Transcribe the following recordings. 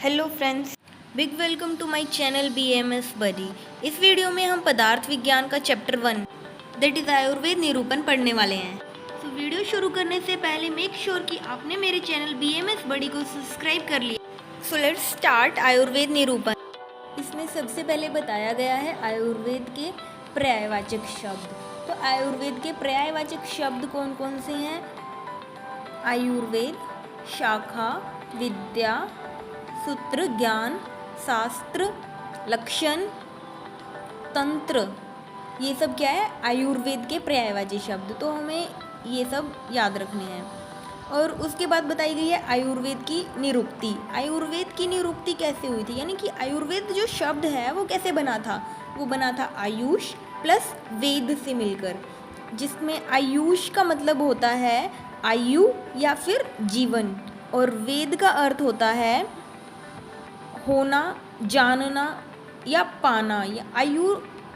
Hello friends, big welcome to my channel BMS buddy. इस video में हम पदार्थ विज्ञान का चैप्टर 1 दैट इज आयुर्वेद निरूपण पढ़ने वाले हैं। तो वीडियो शुरू करने से पहले मेक श्योर कि आपने मेरे चैनल BMS बडी को सब्सक्राइब कर लिया। सो लेट्स स्टार्ट आयुर्वेद निरूपण। इसमें सबसे पहले बताया गया है आयुर्वेद के पर्यायवाचक शब्द। तो आयुर्वेद के पर्यायवाचक शब्द कौन कौन से हैं? आयुर्वेद, शाखा, विद्या, सूत्र, ज्ञान, शास्त्र, लक्षण, तंत्र, ये सब क्या है? आयुर्वेद के पर्यायवाची शब्द। तो हमें ये सब याद रखने हैं। और उसके बाद बताई गई है आयुर्वेद की निरुक्ति। आयुर्वेद की निरुक्ति कैसे हुई थी, यानी कि आयुर्वेद जो शब्द है वो कैसे बना था? वो बना था आयुष प्लस वेद से मिलकर, जिसमें आयुष का मतलब होता है आयु या फिर जीवन, और वेद का अर्थ होता है होना, जानना या पाना। या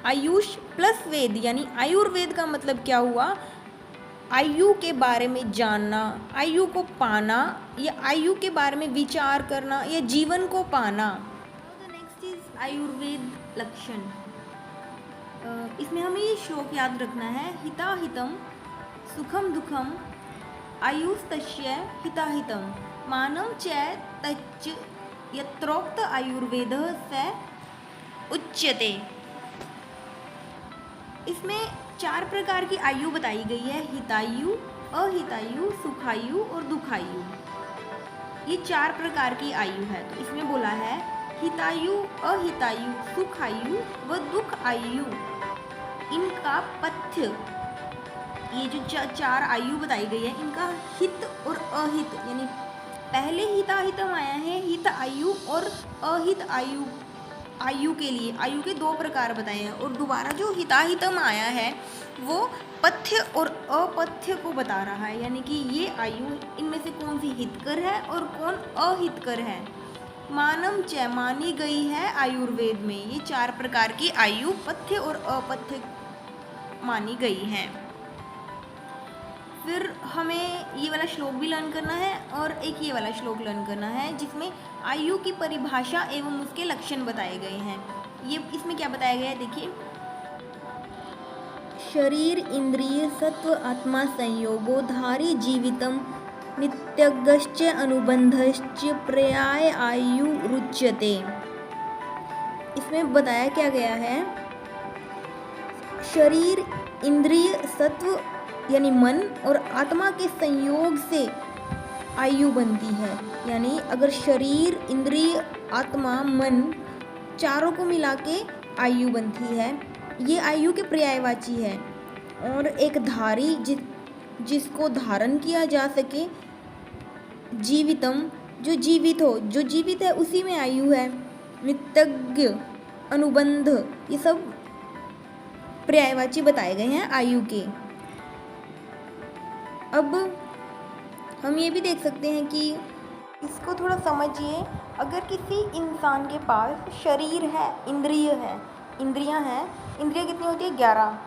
आयुष प्लस वेद यानी आयुर्वेद का मतलब क्या हुआ? आयु के बारे में जानना, आयु को पाना, या आयु के बारे में विचार करना, या जीवन को पाना। नेक्स्ट इज आयुर्वेद लक्षण। इसमें हमें ये श्लोक याद रखना है, हिताहितम सुखम दुखम आयुस्तस्य हिताहितम मानव च तच्च यत्रोक्त आयुर्वेद से उच्यते। इसमें 4 प्रकार की आयु बताई गई है, हितायु, अहितायु, सुखायु और दुखायु। ये 4 प्रकार की आयु है। तो इसमें बोला है हितायु, अहितायु, सुखायु व दुख आयु, इनका पथ्य, ये जो 4 आयु बताई गई है, इनका हित और अहित, यानी पहले हिताहितम आया है हित आयु और अहित आयु। आयु के लिए आयु के 2 प्रकार बताए हैं, और दोबारा जो हिताहितम आया है वो पथ्य और अपथ्य को बता रहा है, यानी कि ये आयु इनमें से कौन सी हितकर है और कौन अहितकर है। मानव च मानी गई है आयुर्वेद में, ये 4 प्रकार की आयु पथ्य और अपथ्य मानी गई है। फिर हमें ये वाला श्लोक भी लर्न करना है और एक ये वाला श्लोक लर्न करना है, जिसमें आयु की परिभाषा एवं उसके लक्षण बताए गए हैं। ये इसमें क्या बताया गया है, देखिए, शरीर इंद्रिय सत्व आत्मा संयोगो धारी जीवितम नित्यगश्च अनुबंधश्च पर्याय आयु रुच्यते। इसमें बताया क्या गया है, शरीर इंद्रिय सत्व यानी मन और आत्मा के संयोग से आयु बनती है। यानी अगर शरीर, इंद्रिय, आत्मा, मन चारों को मिला के आयु बनती है। ये आयु के पर्यायवाची है। और एक धारी जिसको धारण किया जा सके, जीवितम जो जीवित हो, जो जीवित है उसी में आयु है। नित्यज्ञ, अनुबंध, ये सब पर्यायवाची बताए गए हैं आयु के। अब हम ये भी देख सकते हैं कि इसको थोड़ा समझिए, अगर किसी इंसान के पास शरीर है, इंद्रियां हैं, इंद्रियां कितनी होती है? 11,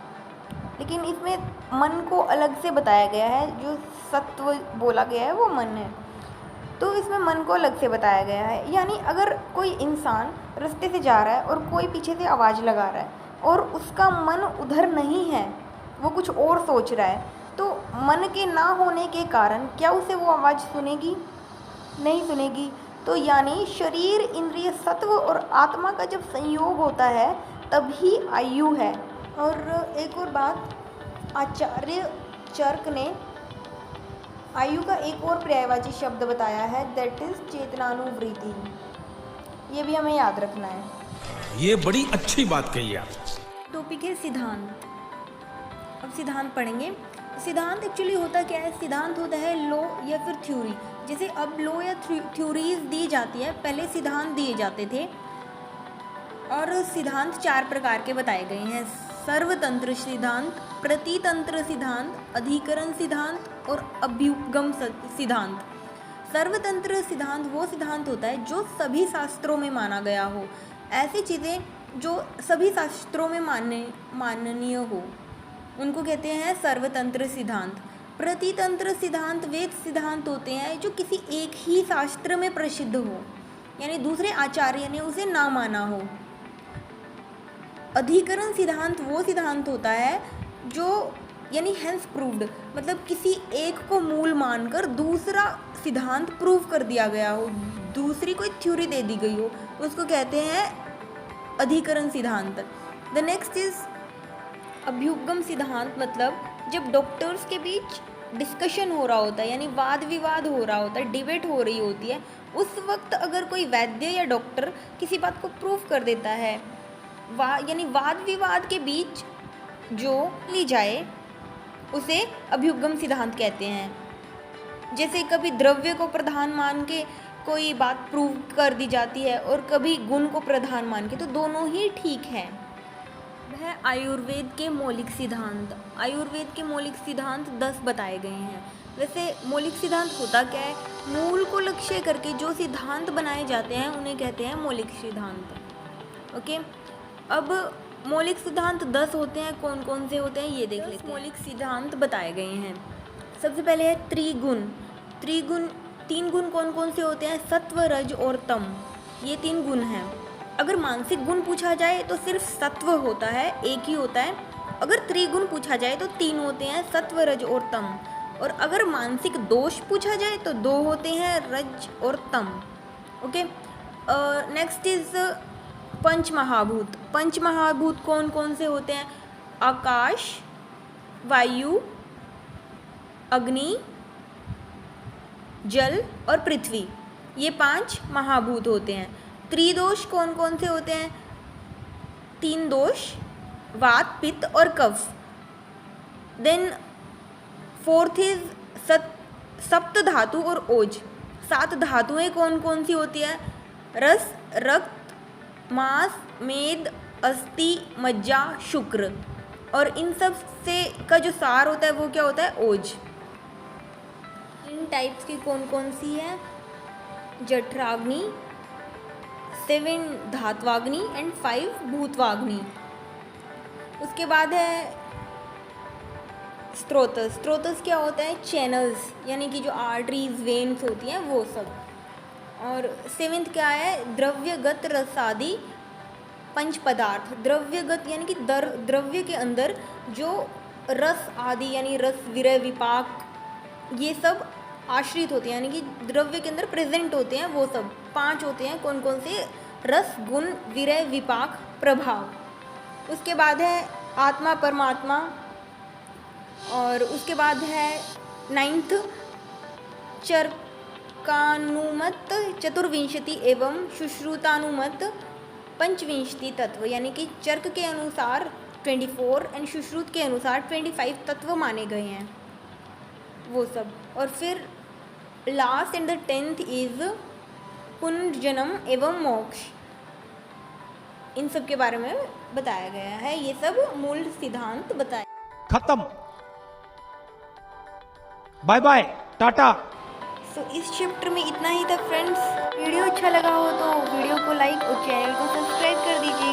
लेकिन इसमें मन को अलग से बताया गया है, जो सत्व बोला गया है वो मन है, तो इसमें मन को अलग से बताया गया है। यानी अगर कोई इंसान रास्ते से जा रहा है और कोई पीछे से आवाज़ लगा रहा है और उसका मन उधर नहीं है, वो कुछ और सोच रहा है, तो मन के ना होने के कारण क्या उसे वो आवाज़ सुनेगी? नहीं सुनेगी। तो यानी शरीर, इंद्रिय, सत्व और आत्मा का जब संयोग होता है तभी आयु है। और एक और बात, आचार्य चर्क ने आयु का एक और पर्यायवाची शब्द बताया है, दैट इज चेतनानुवृत्ति। ये भी हमें याद रखना है। ये बड़ी अच्छी बात कही आप। टॉपिक है सिद्धांत। अब सिद्धांत पढ़ेंगे। सिद्धांत एक्चुअली होता क्या है? सिद्धांत होता है लॉ या फिर थ्योरी। जैसे अब लॉ या थ्योरीज दी जाती है, पहले सिद्धांत दिए जाते थे। और सिद्धांत 4 प्रकार के बताए गए हैं, सर्वतंत्र सिद्धांत, प्रतितंत्र सिद्धांत, अधिकरण सिद्धांत और अभ्युपगम सिद्धांत। सर्वतंत्र सिद्धांत वो सिद्धांत होता है जो सभी शास्त्रों में माना गया हो, ऐसी चीज़ें जो सभी शास्त्रों में माननीय हो, उनको कहते हैं सर्वतंत्र सिद्धांत। प्रतितंत्र सिद्धांत वे सिद्धांत होते हैं जो किसी एक ही शास्त्र में प्रसिद्ध हो, यानी दूसरे आचार्य ने उसे ना माना हो। अधिकरण सिद्धांत वो सिद्धांत होता है जो यानी हेंस प्रूव्ड, मतलब किसी एक को मूल मानकर दूसरा सिद्धांत प्रूव कर दिया गया हो, दूसरी कोई थ्योरी दे दी गई हो, उसको कहते हैं अधिकरण सिद्धांत। द नेक्स्ट इज अभ्युपगम सिद्धांत, मतलब जब डॉक्टर्स के बीच डिस्कशन हो रहा होता है, यानी वाद विवाद हो रहा होता है, डिबेट हो रही होती है, उस वक्त अगर कोई वैद्य या डॉक्टर किसी बात को प्रूव कर देता है, यानी वाद विवाद के बीच जो ली जाए उसे अभ्युपगम सिद्धांत कहते हैं। जैसे कभी द्रव्य को प्रधान मान के कोई बात प्रूव कर दी जाती है और कभी गुण को प्रधान मान के, तो दोनों ही ठीक है। वह आयुर्वेद के मौलिक सिद्धांत, आयुर्वेद के मौलिक सिद्धांत 10 बताए गए हैं। वैसे मौलिक सिद्धांत होता क्या है? मूल को लक्ष्य करके जो सिद्धांत बनाए जाते हैं उन्हें कहते हैं मौलिक सिद्धांत। ओके, अब मौलिक सिद्धांत 10 होते हैं, कौन कौन से होते हैं ये देख लेते हैं। मौलिक सिद्धांत बताए गए हैं। सबसे पहले है त्रिगुण। त्रिगुण, 3 गुण कौन कौन से होते हैं? सत्व, रज और तम, ये 3 गुण हैं। अगर मानसिक गुण पूछा जाए तो सिर्फ सत्व होता है, एक ही होता है। अगर त्रिगुण पूछा जाए तो 3 होते हैं, सत्व, रज और तम। और अगर मानसिक दोष पूछा जाए तो 2 होते हैं, रज और तम। ओके, नेक्स्ट इज पंच महाभूत। पंच महाभूत कौन कौन से होते हैं? आकाश, वायु, अग्नि, जल और पृथ्वी, ये 5 महाभूत होते हैं। त्रिदोष कौन कौन से होते हैं? 3 दोष, वात, पित्त और कफ। देन 4th इज सप्त धातु और ओज। 7 धातुएं कौन कौन सी होती है? रस, रक्त, मांस, मेद, अस्थि, मज्जा, शुक्र। और इन सब से का जो सार होता है वो क्या होता है? ओज। इन टाइप्स की कौन कौन सी है? जठराग्नि, 7 धात्वाग्नि एंड 5 भूतवाग्नि। उसके बाद है स्त्रोतस। स्त्रोतस क्या होता है? चैनल्स, यानी कि जो आर्टरीज, वेन्स होती हैं वो सब। और 7th क्या है? द्रव्यगत रसादि पंच पदार्थ। द्रव्यगत यानी कि द्रव्य के अंदर जो रस आदि यानी रस, विरय, विपाक, ये सब आश्रित होते हैं, यानी कि द्रव्य के अंदर प्रेजेंट होते हैं, वो सब 5 होते हैं। कौन कौन से? रस, गुण, विरय, विपाक, प्रभाव। उसके बाद है आत्मा, परमात्मा। और उसके बाद है 9th चर्कानुमत चतुर्विंशति एवं सुश्रुतानुमत पंचविंशति तत्व, यानी कि चर्क के अनुसार 24 एंड सुश्रुत के अनुसार 25 तत्व माने गए हैं, वो सब। और फिर last and the 10th is पुनर्जन्म एवं मोक्ष। इन सब के बारे में बताया गया है। ये सब मूल सिद्धांत बताए। खत्म, बाय बाय, टाटा। सो इस चैप्टर में इतना ही था फ्रेंड्स। वीडियो अच्छा लगा हो तो वीडियो को लाइक और चैनल को सब्सक्राइब कर दीजिए।